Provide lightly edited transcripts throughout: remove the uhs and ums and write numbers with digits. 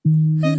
నువ్వు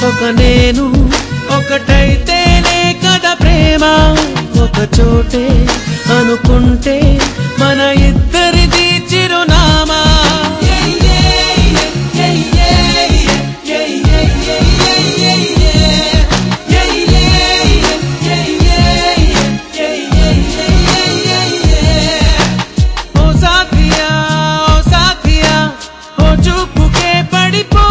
ఒక నేను ఒకటైతేనే కదా ప్రేమ ఒక చోటే అనుకుంటే మన ఇద్దరిది చిరునామా ఓ సాథియా ఓ సాథియా ఓ చూపుకే పడిపో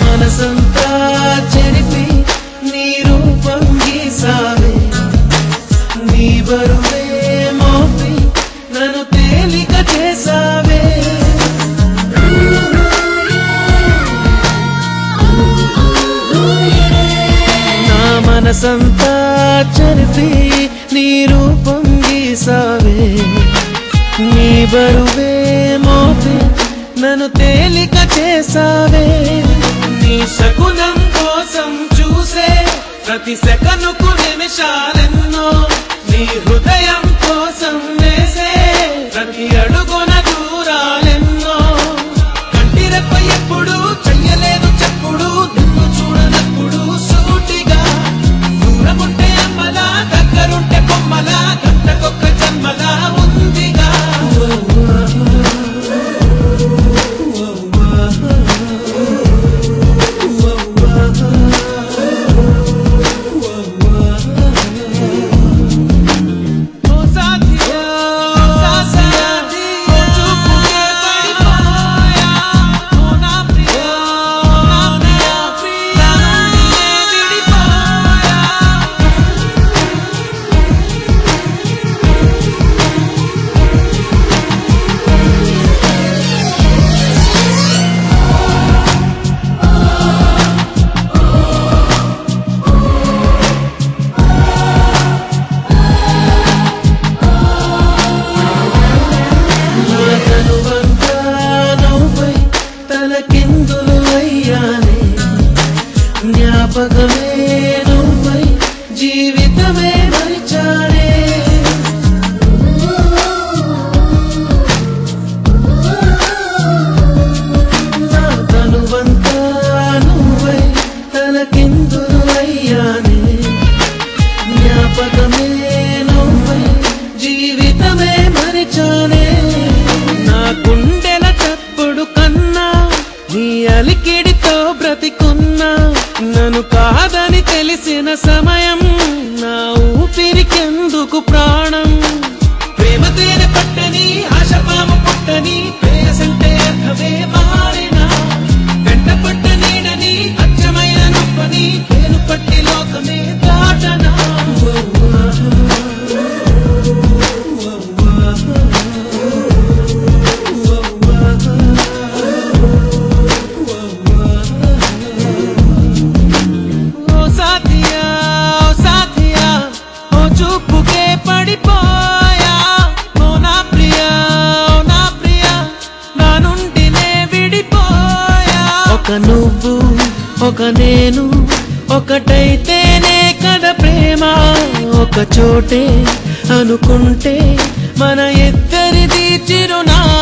మనసంతా చెరిపి నీ రూపం గీసావే నీ బరువే మోపి నన్ను తేలిక చేసావే నా మనసంతా చెరిపి నీ రూపం గీసావే నీ బరువే మోపి నన్ను తేలిక చేసావే నీ శకునం కోసం చూసే ప్రతి సెకనుకు నిమిషాలెన్నో నీ హృదయం కోసం వేసే ప్రతి అడుగున దూరాలెన్నో కంటిరెప్ప ఎప్పుడు చెయ్యలేదు చెప్పుడు నిన్ను చూడనప్పుడు సూటిగా దూరముంటే అమ్మలా దగ్గరుంటే కొమ్మలా గంటకొక్క జన్మలా ఉందిగా జ్ఞాపకమే నువ్వై జీవితమే మరిచానే నా తనువంతా నువ్వై తలకిందులు అయ్యానే జ్ఞాపకమే నువ్వై జీవితమే మరిచానే నా గుండెల చప్పుడు కన్నా నీ అలికిడితో బ్రతికున్నా నన్ను కాదని తెలిసిన సమయం నా ఊపిరికెందుకు ప్రాణం ప్రేమ తేనె పట్టని ఆశపాము పుట్టని ప్రేయసంటే అర్థమే మారినా వెంట పట్ట నీడని అచ్చమైన నొప్పని పేరు పట్టి లోకమే దాటనా ఓ సాథియా నువ్వు ఒక నేను ఒకటైతేనే కదా ప్రేమ ఒక చోటే అనుకుంటే మన ఇద్దరిది చిరునామా